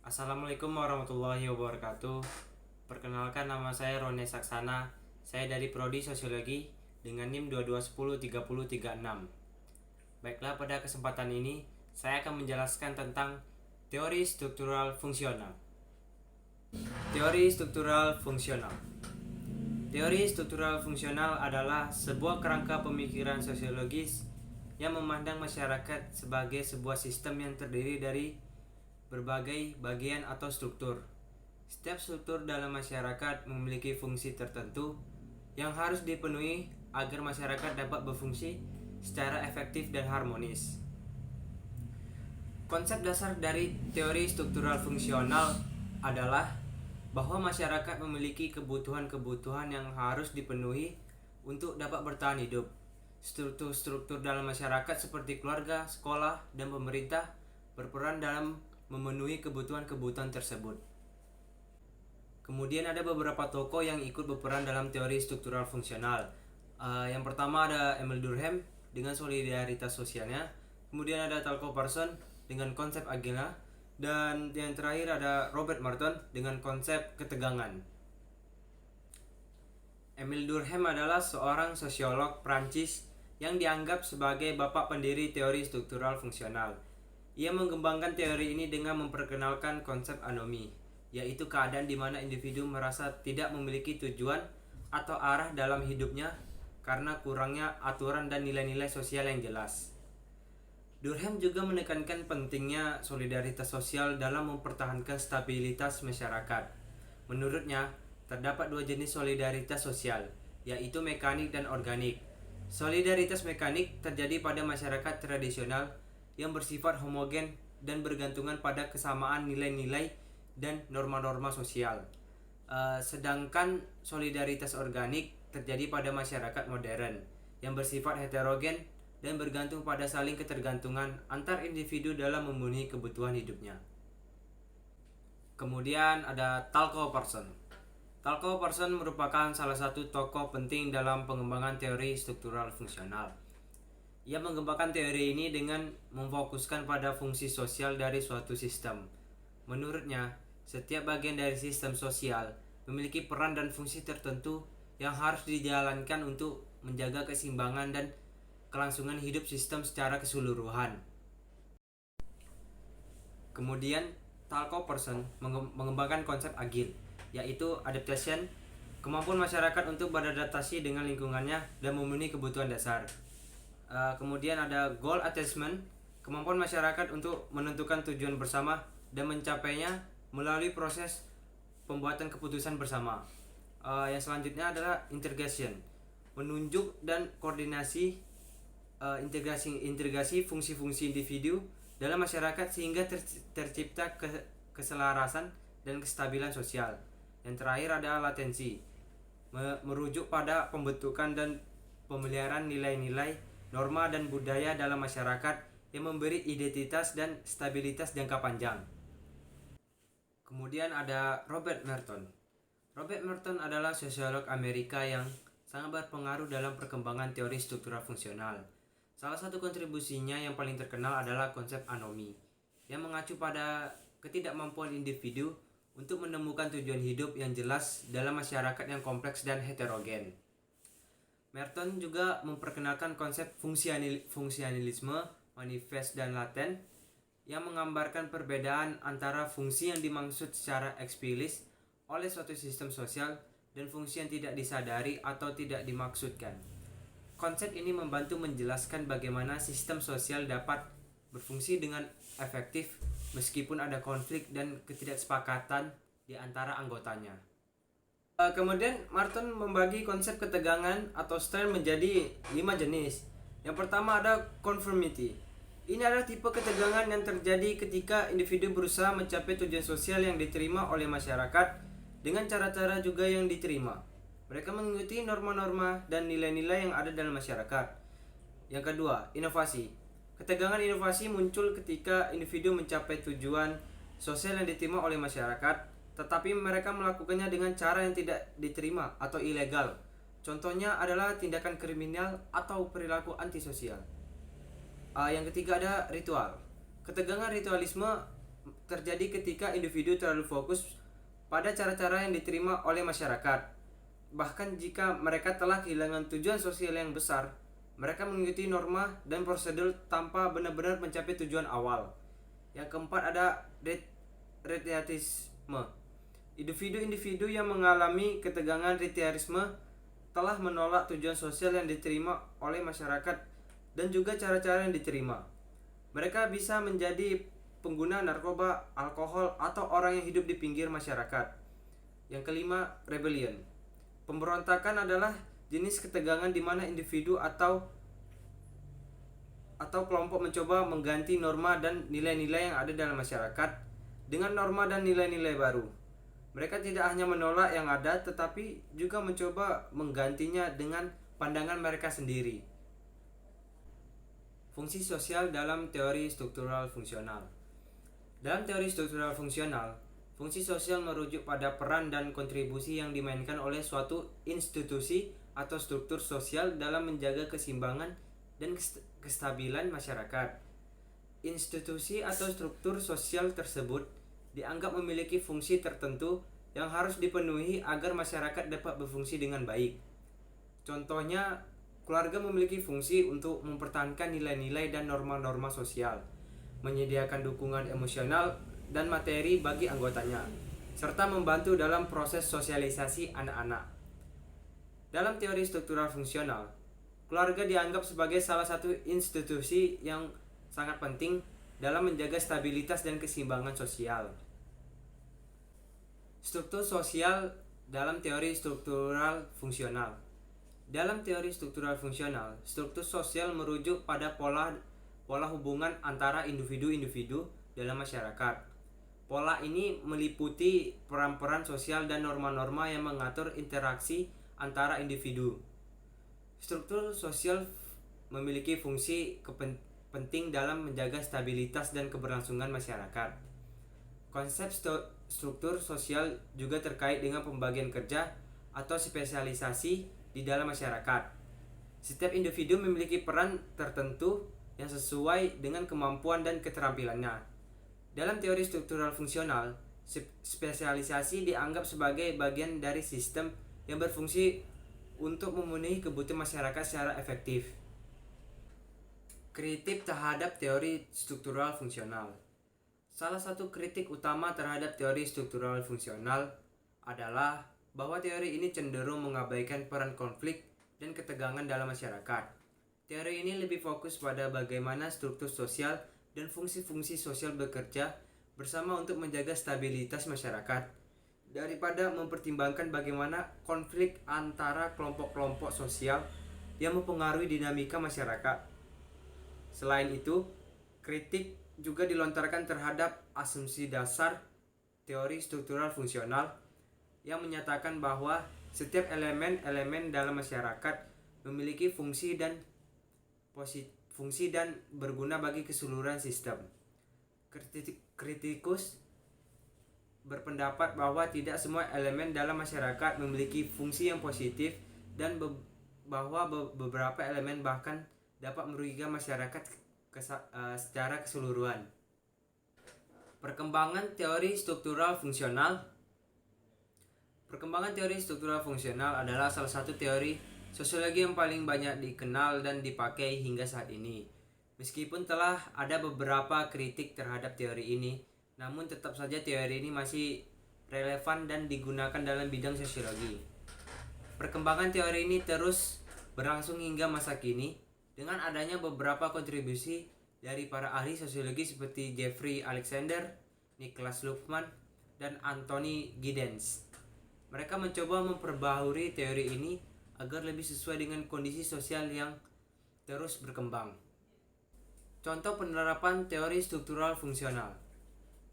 Assalamualaikum warahmatullahi wabarakatuh. Perkenalkan, nama saya Rone Saksana. Saya dari Prodi Sosiologi dengan NIM 22103036. Baiklah, pada kesempatan ini saya akan menjelaskan tentang teori struktural fungsional. Teori struktural fungsional. Teori struktural fungsional adalah sebuah kerangka pemikiran sosiologis yang memandang masyarakat sebagai sebuah sistem yang terdiri dari berbagai bagian atau struktur. Setiap struktur dalam masyarakat memiliki fungsi tertentu yang harus dipenuhi agar masyarakat dapat berfungsi secara efektif dan harmonis. Konsep dasar dari teori struktural fungsional adalah bahwa masyarakat memiliki kebutuhan-kebutuhan yang harus dipenuhi untuk dapat bertahan hidup. Struktur-struktur dalam masyarakat seperti keluarga, sekolah, dan pemerintah berperan dalam memenuhi kebutuhan-kebutuhan tersebut. Kemudian ada beberapa tokoh yang ikut berperan dalam teori struktural fungsional. Yang pertama ada Emil Durkheim dengan solidaritas sosialnya. Kemudian ada Talcott Parsons dengan konsep agila. Dan yang terakhir ada Robert Merton dengan konsep ketegangan. Emil Durkheim adalah seorang sosiolog Prancis yang dianggap sebagai bapak pendiri teori struktural fungsional. Ia mengembangkan teori ini dengan memperkenalkan konsep anomi, yaitu keadaan di mana individu merasa tidak memiliki tujuan atau arah dalam hidupnya karena kurangnya aturan dan nilai-nilai sosial yang jelas. Durkheim juga menekankan pentingnya solidaritas sosial dalam mempertahankan stabilitas masyarakat. Menurutnya, terdapat dua jenis solidaritas sosial, yaitu mekanik dan organik. Solidaritas mekanik terjadi pada masyarakat tradisional yang bersifat homogen dan bergantungan pada kesamaan nilai-nilai dan norma-norma sosial. Sedangkan solidaritas organik terjadi pada masyarakat modern yang bersifat heterogen dan bergantung pada saling ketergantungan antar individu dalam memenuhi kebutuhan hidupnya. Kemudian ada Talcott Parsons. Talcott Parsons merupakan salah satu tokoh penting dalam pengembangan teori struktural fungsional. Ia mengembangkan teori ini dengan memfokuskan pada fungsi sosial dari suatu sistem. Menurutnya, setiap bagian dari sistem sosial memiliki peran dan fungsi tertentu yang harus dijalankan untuk menjaga keseimbangan dan kelangsungan hidup sistem secara keseluruhan. Kemudian, Talcott Parsons mengembangkan konsep agil, yaitu adaptation, kemampuan masyarakat untuk beradaptasi dengan lingkungannya dan memenuhi kebutuhan dasar. Kemudian ada goal attainment, kemampuan masyarakat untuk menentukan tujuan bersama dan mencapainya melalui proses pembuatan keputusan bersama. Yang selanjutnya adalah integration, menunjuk dan koordinasi integrasi fungsi-fungsi individu dalam masyarakat sehingga tercipta keselarasan dan kestabilan sosial. Yang terakhir ada latensi, merujuk pada pembentukan dan pemeliharaan nilai-nilai, norma dan budaya dalam masyarakat yang memberi identitas dan stabilitas jangka panjang. Kemudian ada Robert Merton. Robert Merton adalah sosiolog Amerika yang sangat berpengaruh dalam perkembangan teori struktural fungsional. Salah satu kontribusinya yang paling terkenal adalah konsep anomi, yang mengacu pada ketidakmampuan individu untuk menemukan tujuan hidup yang jelas dalam masyarakat yang kompleks dan heterogen. Merton juga memperkenalkan konsep fungsionalisme manifest dan laten, yang menggambarkan perbedaan antara fungsi yang dimaksud secara eksplisit oleh suatu sistem sosial dan fungsi yang tidak disadari atau tidak dimaksudkan. Konsep ini membantu menjelaskan bagaimana sistem sosial dapat berfungsi dengan efektif meskipun ada konflik dan ketidaksepakatan di antara anggotanya. Kemudian Merton membagi konsep ketegangan atau strain menjadi 5 jenis. Yang pertama ada conformity. Ini adalah tipe ketegangan yang terjadi ketika individu berusaha mencapai tujuan sosial yang diterima oleh masyarakat dengan cara-cara juga yang diterima. Mereka mengikuti norma-norma dan nilai-nilai yang ada dalam masyarakat. Yang kedua, inovasi. Ketegangan inovasi muncul ketika individu mencapai tujuan sosial yang diterima oleh masyarakat, tetapi mereka melakukannya dengan cara yang tidak diterima atau ilegal. Contohnya adalah tindakan kriminal atau perilaku antisosial. Yang ketiga ada ritual. Ketegangan ritualisme terjadi ketika individu terlalu fokus pada cara-cara yang diterima oleh masyarakat. Bahkan jika mereka telah kehilangan tujuan sosial yang besar, mereka mengikuti norma dan prosedur tanpa benar-benar mencapai tujuan awal. Yang keempat ada retiarisme. Individu-individu yang mengalami ketegangan retiarisme telah menolak tujuan sosial yang diterima oleh masyarakat dan juga cara-cara yang diterima. Mereka bisa menjadi pengguna narkoba, alkohol, atau orang yang hidup di pinggir masyarakat. Yang kelima, rebellion. Pemberontakan adalah jenis ketegangan di mana individu atau kelompok mencoba mengganti norma dan nilai-nilai yang ada dalam masyarakat dengan norma dan nilai-nilai baru. Mereka tidak hanya menolak yang ada, tetapi juga mencoba menggantinya dengan pandangan mereka sendiri. Fungsi sosial dalam teori struktural fungsional. Dalam teori struktural fungsional, fungsi sosial merujuk pada peran dan kontribusi yang dimainkan oleh suatu institusi atau struktur sosial dalam menjaga keseimbangan dan kestabilan masyarakat. Institusi atau struktur sosial tersebut dianggap memiliki fungsi tertentu yang harus dipenuhi agar masyarakat dapat berfungsi dengan baik. Contohnya, keluarga memiliki fungsi untuk mempertahankan nilai-nilai dan norma-norma sosial, menyediakan dukungan emosional dan materi bagi anggotanya, serta membantu dalam proses sosialisasi anak-anak. Dalam teori struktural fungsional, keluarga dianggap sebagai salah satu institusi yang sangat penting dalam menjaga stabilitas dan keseimbangan sosial. Struktur sosial dalam teori struktural fungsional. Dalam teori struktural fungsional, struktur sosial merujuk pada pola hubungan antara individu-individu dalam masyarakat. Pola ini meliputi peran-peran sosial dan norma-norma yang mengatur interaksi antara individu. Struktur sosial memiliki fungsi penting dalam menjaga stabilitas dan keberlangsungan masyarakat. Konsep struktur sosial juga terkait dengan pembagian kerja atau spesialisasi di dalam masyarakat. Setiap individu memiliki peran tertentu yang sesuai dengan kemampuan dan keterampilannya. Dalam teori struktural fungsional, spesialisasi dianggap sebagai bagian dari sistem yang berfungsi untuk memenuhi kebutuhan masyarakat secara efektif. Kritik terhadap teori struktural fungsional. Salah satu kritik utama terhadap teori struktural fungsional adalah bahwa teori ini cenderung mengabaikan peran konflik dan ketegangan dalam masyarakat. Teori ini lebih fokus pada bagaimana struktur sosial dan fungsi-fungsi sosial bekerja bersama untuk menjaga stabilitas masyarakat daripada mempertimbangkan bagaimana konflik antara kelompok-kelompok sosial yang mempengaruhi dinamika masyarakat. Selain itu, kritik juga dilontarkan terhadap asumsi dasar teori struktural fungsional yang menyatakan bahwa setiap elemen-elemen dalam masyarakat memiliki fungsi dan berguna bagi keseluruhan sistem. Kritikus berpendapat bahwa tidak semua elemen dalam masyarakat memiliki fungsi yang positif dan bahwa beberapa elemen bahkan dapat merugikan masyarakat secara keseluruhan. Perkembangan teori struktural fungsional. Perkembangan teori struktural fungsional adalah salah satu teori sosiologi yang paling banyak dikenal dan dipakai hingga saat ini. Meskipun telah ada beberapa kritik terhadap teori ini, namun tetap saja teori ini masih relevan dan digunakan dalam bidang sosiologi. Perkembangan teori ini terus berlangsung hingga masa kini dengan adanya beberapa kontribusi dari para ahli sosiologi seperti Jeffrey Alexander, Niklas Luhmann, dan Anthony Giddens. Mereka mencoba memperbaharui teori ini agar lebih sesuai dengan kondisi sosial yang terus berkembang. Contoh penerapan teori struktural fungsional.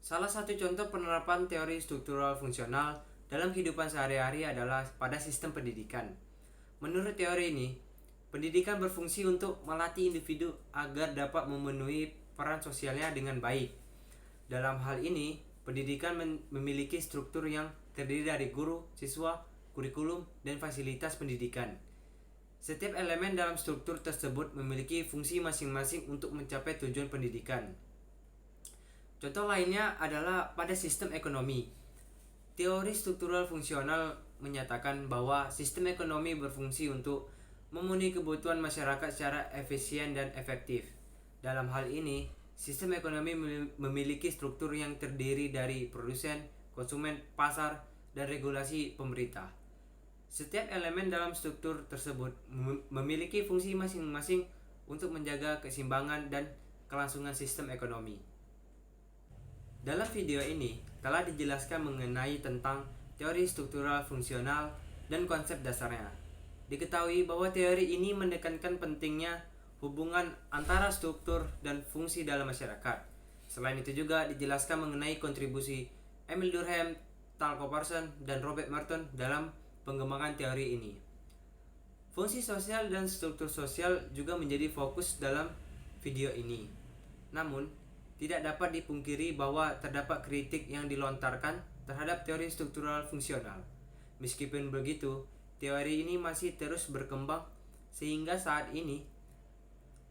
Salah satu contoh penerapan teori struktural fungsional dalam kehidupan sehari-hari adalah pada sistem pendidikan. Menurut teori ini, pendidikan berfungsi untuk melatih individu agar dapat memenuhi peran sosialnya dengan baik. Dalam hal ini, pendidikan memiliki struktur yang terdiri dari guru, siswa, kurikulum, dan fasilitas pendidikan. Setiap elemen dalam struktur tersebut memiliki fungsi masing-masing untuk mencapai tujuan pendidikan. Contoh lainnya adalah pada sistem ekonomi. Teori struktural fungsional menyatakan bahwa sistem ekonomi berfungsi untuk memenuhi kebutuhan masyarakat secara efisien dan efektif. Dalam hal ini, sistem ekonomi memiliki struktur yang terdiri dari produsen, konsumen, pasar, dan regulasi pemerintah. Setiap elemen dalam struktur tersebut memiliki fungsi masing-masing untuk menjaga keseimbangan dan kelangsungan sistem ekonomi. Dalam video ini telah dijelaskan mengenai tentang teori struktural fungsional dan konsep dasarnya. Diketahui bahwa teori ini menekankan pentingnya hubungan antara struktur dan fungsi dalam masyarakat. Selain itu juga dijelaskan mengenai kontribusi Emil Durkheim, Tal Coperston, dan Robert Merton dalam pengembangan teori ini. Fungsi sosial dan struktur sosial juga menjadi fokus dalam video ini. Namun, tidak dapat dipungkiri bahwa terdapat kritik yang dilontarkan terhadap teori struktural fungsional. Meskipun begitu, teori ini masih terus berkembang sehingga saat ini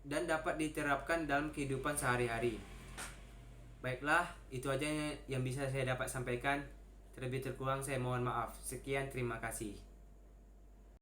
dan dapat diterapkan dalam kehidupan sehari-hari. Baiklah, itu aja yang bisa saya dapat sampaikan. Terlebih terkurang saya mohon maaf. Sekian, terima kasih.